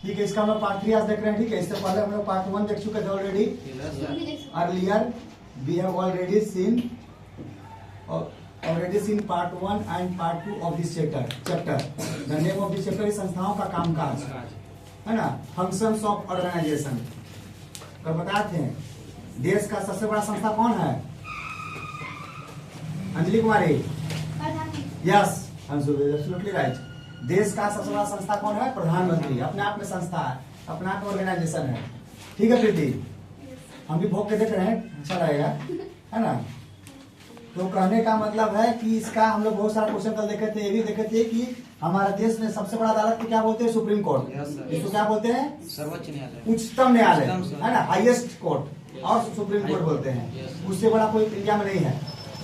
ठीक है, इसका हम लोग पार्ट 3 आज देख रहे हैं। ठीक है, इससे पहले हम लोग पार्ट 1 देख चुके थे already. Earlier we have already seen part 1 and part 2 of this chapter. The name of this chapter is संस्थाओं का कामकाज, है ना, फंक्शंस ऑफ ऑर्गेनाइजेशन। तो बताते हैं देश का सबसे बड़ा संस्था कौन है? अंजलि कुमारी, यस, एब्सोल्युटली राइट। देश का सबसे बड़ा संस्था कौन है? प्रधानमंत्री। अपने आप में संस्था है, अपने आप में ऑर्गेनाइजेशन है। ठीक है प्रीति, हम भी भोग के देख रहे हैं, अच्छा रहेगा, है ना। तो कहने का मतलब है कि इसका हम लोग बहुत सारा क्वेश्चन कल देखे थे। ये भी देखे थे कि हमारे देश में सबसे बड़ा अदालत को क्या बोलते हैं? Supreme court. इसको क्या बोलते हैं? सर्वोच्च न्यायालय, उच्चतम न्यायालय, है ना, हाईएस्ट कोर्ट, और सुप्रीम कोर्ट बोलते हैं। उससे बड़ा कोई इंडिया में नहीं है।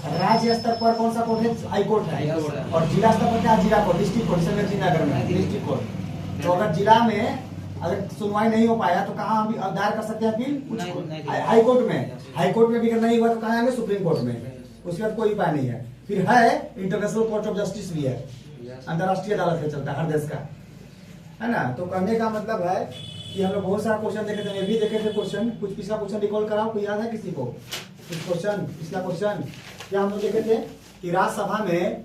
राज्य स्तर पर कौन सा कोर्ट है? हाई कोर्ट है। और जिला स्तर पर क्या? जिला कोर्ट, डिस्ट्रिक्ट कोर्ट, नगर में डिस्ट्रिक्ट कोर्ट। तो अगर जिला में अगर सुनवाई नहीं हो पाया तो कहाँ हम दायर कर सकते हैं अपील? हाई कोर्ट में। हाई कोर्ट में भी अगर नहीं हुआ तो कहाँ आएंगे? सुप्रीम कोर्ट में। उसके बाद कोई उपाय नहीं है। फिर है इंटरनेशनल कोर्ट ऑफ जस्टिस भी है, अंतर्राष्ट्रीय अदालत में चलता है हर देश का, है ना। तो कहने का मतलब है कि हम लोग बहुत सारा क्वेश्चन देखे थे, भी देखे थे क्वेश्चन। कुछ पिछला क्वेश्चन रिकॉल कराओ, कोई याद है किसी को? कुछ क्वेश्चन, पिछला क्वेश्चन क्या हम लोग देखे थे कि राज्यसभा में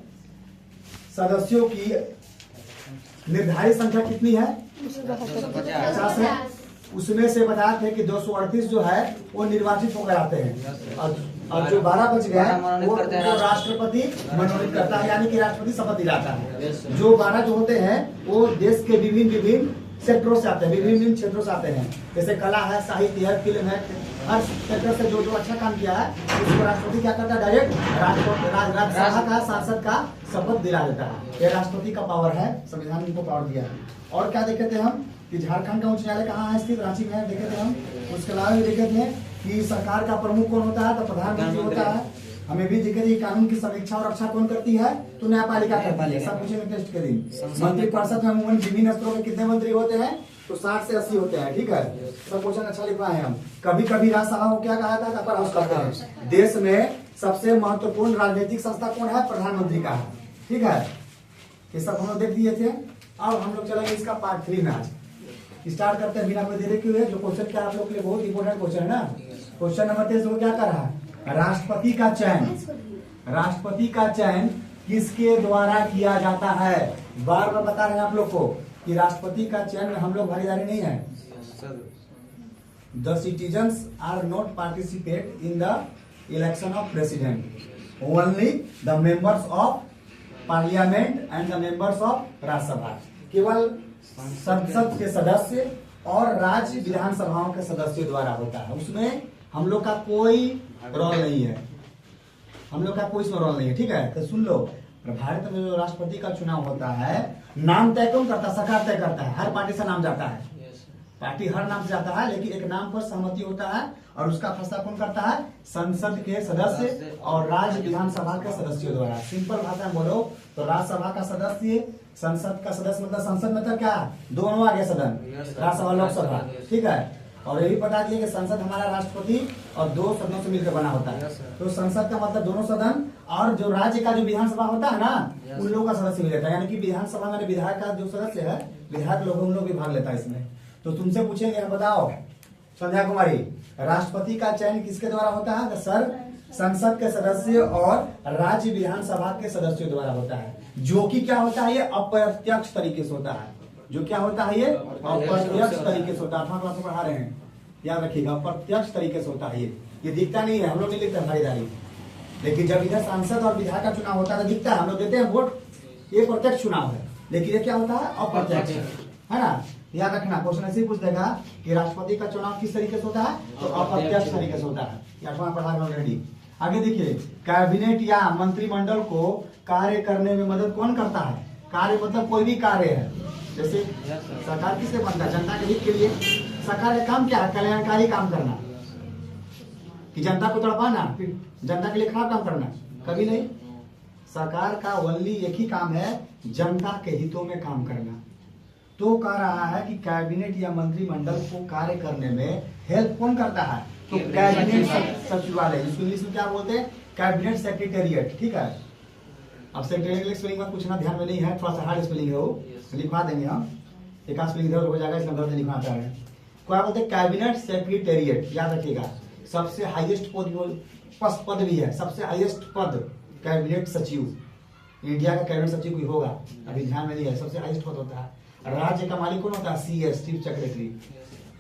सदस्यों की निर्धारित संख्या कितनी है? 50 है। उसमें से बताए थे कि 238 जो है वो निर्वाचित होकर आते हैं, और जो 12 बच गए वो राष्ट्रपति मनोनीत करता है, यानी कि राष्ट्रपति शपथ दिलाता है। जो 12 जो होते हैं वो देश के विभिन्न सेक्टरों से आते हैं, विभिन्न क्षेत्रों से आते हैं। जैसे कला है, साहित्य है, फिल्म है, हर सेक्टर से जो अच्छा काम किया है उसको राष्ट्रपति क्या करता है? डायरेक्ट राज्यसभा का सांसद का शपथ दिला देता है। ये राष्ट्रपति का पावर है, संविधान ने इनको पावर दिया है। और क्या देखे थे हम कि झारखंड का उच्च न्यायालय कहाँ है स्थित? रांची में देखे थे हम। उसके अलावा भी देखे थे कि सरकार का प्रमुख कौन होता है? तो प्रधानमंत्री होता है। हमें भी देखे थे कानून की समीक्षा और रक्षा कौन करती है? तो न्यायपालिका करती है। सब पूछेंगे टेस्ट के दिन। मंत्रिपरिषद में अमूमन विभिन्न स्तरों में कितने मंत्री होते हैं? तो 60 से 80 होते हैं। ठीक है, सब क्वेश्चन अच्छा लिख पाए हम। कभी कभी राज्यसभा को क्या कहा था? अपर हाउस कहते हैं। देश में सबसे महत्वपूर्ण राजनीतिक संस्था कौन है? प्रधानमंत्री का है। ठीक है, ये सब हम लोग देख दिए थे। अब हम लोग चलेंगे इसका पार्ट 3 में। आज स्टार्ट करते हैं बिना कोई देरी किए। जो क्वेश्चन क्या आप लोग के लिए बहुत इंपॉर्टेंट क्वेश्चन है ना। क्वेश्चन नंबर 23 क्या कर रहा है? राष्ट्रपति का चयन, राष्ट्रपति का चयन किसके द्वारा किया जाता है? बार बार बता रहे हैं आप लोग को कि राष्ट्रपति का चयन में हम लोग भागीदारी नहीं है। The citizens are not participate in the election of president, only the members of parliament and the members of Rajya Sabha. केवल संसद के सदस्य और राज्य विधानसभाओं के सदस्यों द्वारा होता है। उसमें हम लोग का कोई रोल नहीं है, हम लोग का कोई रोल नहीं है। ठीक है, तो सुन लो, भारत में जो राष्ट्रपति का चुनाव होता है, नाम तय कौन करता है? सरकार तय करता है। हर पार्टी से नाम जाता है, पार्टी हर नाम से जाता है, लेकिन एक नाम पर सहमति होता है और उसका फैसला कौन करता है? संसद के सदस्य और राज्य विधानसभा के सदस्यों द्वारा। सिंपल भाषा में बोलो तो राज्यसभा का सदस्य, संसद का सदस्य, मतलब संसद मतलब क्या? दोनों आ गया सदन, राज्यसभा लोकसभा। ठीक है, और ये भी बता दिए कि संसद हमारा राष्ट्रपति और 2 सदनों से मिलकर बना होता है। तो संसद का मतलब दोनों सदन, और जो राज्य का जो विधानसभा होता है ना, उन लोगों का सदस्य भी लेता है। यानी कि विधानसभा में विधायक का जो सदस्य है, विधायक लोग, उन लोग भी भाग लेता है इसमें। तो तुमसे पूछेंगे, बताओ संध्या कुमारी, राष्ट्रपति का चयन किसके द्वारा होता है? सर, संसद के सदस्य और राज्य विधानसभा के सदस्यों द्वारा होता है। जो कि क्या होता है? ये अप्रत्यक्ष तरीके से होता है। जो क्या होता है? ये अप्रत्यक्ष तरीके से होता है। 8वां क्लास में पढ़ा रहे हैं, याद रखिएगा, अप्रत्यक्ष तरीके से होता है। ये दिखता नहीं है, हम लोग नहीं लिखते भागीदारी। लेकिन जब इधर सांसद और विधायक का चुनाव होता है तो दिखता है, हम लोग देते हैं वोट, ये प्रत्यक्ष चुनाव है। लेकिन ये क्या होता है? अप्रत्यक्ष, है ना। याद रखना, क्वेश्चन ऐसे ही पूछ देगा कि राष्ट्रपति का चुनाव किस तरीके से होता है? तो अप्रत्यक्ष तरीके से होता है। 8वां पढ़ा रहे ऑलरेडी। आगे देखिए, कैबिनेट या मंत्रिमंडल को कार्य करने में मदद कौन करता है? कार्य मतलब कोई भी कार्य है। जैसे सरकार किससे बनता है? जनता के हित के लिए। सरकार का काम क्या है? कल्याणकारी काम करना, कि जनता को तड़पाना, फिर जनता के लिए खराब काम करना, कभी नहीं। सरकार का ओनली एक ही काम है, जनता के हितों में काम करना। तो कह रहा है कि कैबिनेट या मंत्रिमंडल को कार्य करने में हेल्प कौन करता है? तो कैबिनेट सचिवालय, जिसको इंग्लिश में क्या बोलते हैं? Cabinet secretariat. ठीक है, अब सेक्रेटेरिएट स्पेलिंग मत पूछना, ध्यान में नहीं है, थोड़ा सा हार्ड स्पेलिंग है वो, लिखवा देंगे हम। एकांश में इधर हो जाएगा, इसलिए गलत लिखना आता है। क्या बोलते हैं कैबिनेट सेक्रेटेरिएट, याद रखिएगा सबसे हाईएस्ट पद भी है, सबसे हाईएस्ट पद कैबिनेट सचिव। इंडिया का कैबिनेट सचिव कोई होगा अभी ध्यान में नहीं है, सबसे हाईएस्ट पद होता है। राज्य का मालिक कौन होता है? CS chief secretary.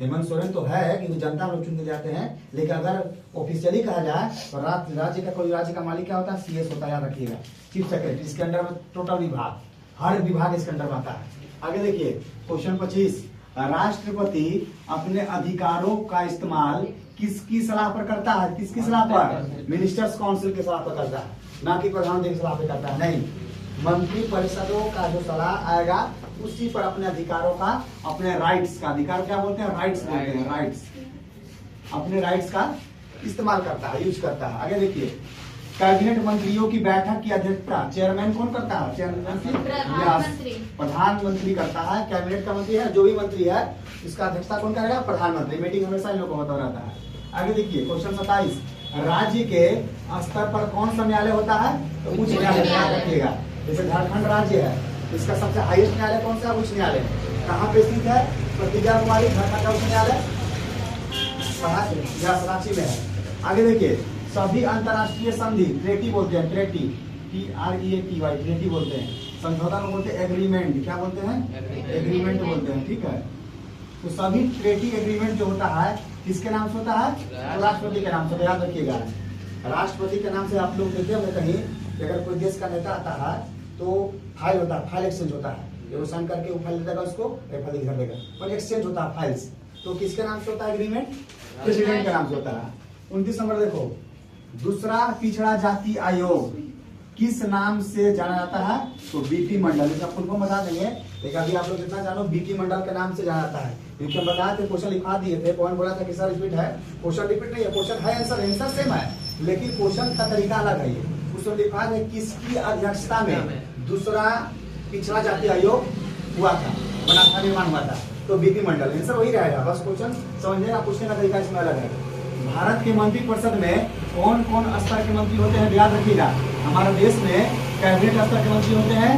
Hemant Soren तो है क्योंकि जनता लोग चुन के जाते हैं, लेकिन अगर ऑफिशियली कहा जाए तो राज्य का कोई राज्य का मालिक क्या होता है? CS होता है, याद रखिएगा चीफ सेक्रेटरी। इसके अंडर में टोटल विभाग, हर विभाग इसके अंडर में आता है। आगे देखिए क्वेश्चन 25, राष्ट्रपति अपने अधिकारों का इस्तेमाल किसकी सलाह पर करता है? किसकी सलाह पर? मिनिस्टर्स काउंसिल की सलाह पर करता है, ना कि प्रधानमंत्री की सलाह पर करता है। नहीं, मंत्री परिषदों का जो सलाह आएगा उसी पर अपने अधिकारों का, अपने राइट्स का, अधिकार क्या बोलते हैं? राइट्स बोलते हैं, राइट्स, अपने राइट्स का इस्तेमाल करता है, यूज करता है। आगे देखिए कैबिनेट मंत्रियों की बैठक की अध्यक्षता चेयरमैन कौन करता है? प्रधानमंत्री करता है। कैबिनेट का मंत्री है, जो भी मंत्री है इसका अध्यक्षता कौन करेगा? प्रधानमंत्री। मीटिंग हमेशा इन लोगों को होता रहता है। आगे देखिए क्वेश्चन 27, राज्य के स्तर पर कौन सा न्यायालय होता है? तो उच्च न्यायालय, याद रखिएगा। जैसे झारखंड राज्य है, इसका सबसे हाईएस्ट न्यायालय कौन सा? उच्च न्यायालय। कहाँ पे स्थित है? प्रतिज्ञा कुमारी झारखंड का उच्च न्यायालय रांची में है। आगे देखिए सभी अंतर्राष्ट्रीय संधि, ट्रेटी बोलते हैं, ट्रेटी, TREATY, ट्रेटी बोलते हैं। समझौता को बोलते हैं एग्रीमेंट, क्या बोलते हैं? एग्रीमेंट बोलते हैं, ठीक है। तो सभी ट्रेटी एग्रीमेंट जो होता है किसके नाम से होता है? तो राष्ट्रपति के नाम से, याद रखिएगा। राष्ट्रपति के नाम से आप लोग देखते होंगे कहीं, अगर कोई देश का नेता आता है तो फाइल होता है, फाइल एक्सचेंज होता है, वो साइन करके वो फाइल देगा उसको, फाइल इधर देगा, और एक्सचेंज होता है फाइल्स। तो किसके नाम से होता है एग्रीमेंट? प्रेसिडेंट के नाम से होता है। 29 नंबर देखो, दूसरा पिछड़ा जाति आयोग किस नाम से जाना जाता है? तो BP मंडल, इसका फुल फॉर्म बता देंगे, लेकिन अभी आप लोग जितना जानो BP मंडल के नाम से जाना जाता है। क्योंकि हम बताए थे, क्वेश्चन लिखा दिए थे, पवन बोला था कि सर रिपीट है, क्वेश्चन रिपीट नहीं है, क्वेश्चन है आंसर सेम है, लेकिन क्वेश्चन का तरीका अलग है। उसमें लिखा है किसकी अध्यक्षता में दूसरा पिछड़ा जाति आयोग हुआ था, बना था, निर्माण हुआ था? तो BP मंडल, आंसर वही रहेगा, बस क्वेश्चन समझने का, पूछने का तरीका इसमें अलग है। भारत के मंत्रिपरिषद में कौन कौन स्तर के मंत्री होते हैं? याद रखिएगा, हमारे देश में कैबिनेट स्तर के मंत्री होते हैं,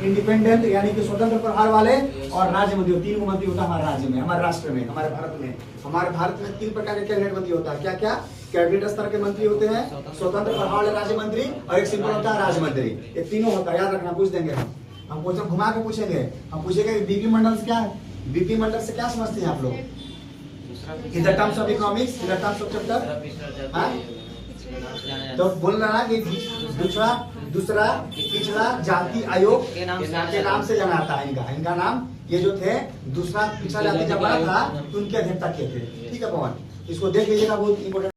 इंडिपेंडेंट यानी कि स्वतंत्र प्रभार वाले, और राज्य मंत्री, 3 को मंत्री होता है हमारे राज्य में, हमारे राष्ट्र में, हमारे भारत में। हमारे भारत में 3 प्रकार के कैबिनेट मंत्री होता है। क्या क्या? कैबिनेट स्तर के मंत्री होते हैं, स्वतंत्र प्रभार वाले राज्य मंत्री, और एक सिंपल होता है राज्य मंत्री। ये तीनों होता है, याद रखना, पूछ देंगे हम क्वेश्चन घुमा के पूछेंगे। हम पूछेंगे BP मंडल से क्या है? BP मंडल से क्या समझते हैं आप लोग? In the terms of economics, in the terms of chapter, तो बोल रहा है कि दूसरा पिछड़ा जाति आयोग के नाम से जाना आता है। इनका नाम, ये जो थे दूसरा पिछड़ा जाति जब बना था तो उनकी अध्यक्षता किए थे, ठीक है पवन, इसको देख लीजिएगा, बहुत इंपोर्टेंट।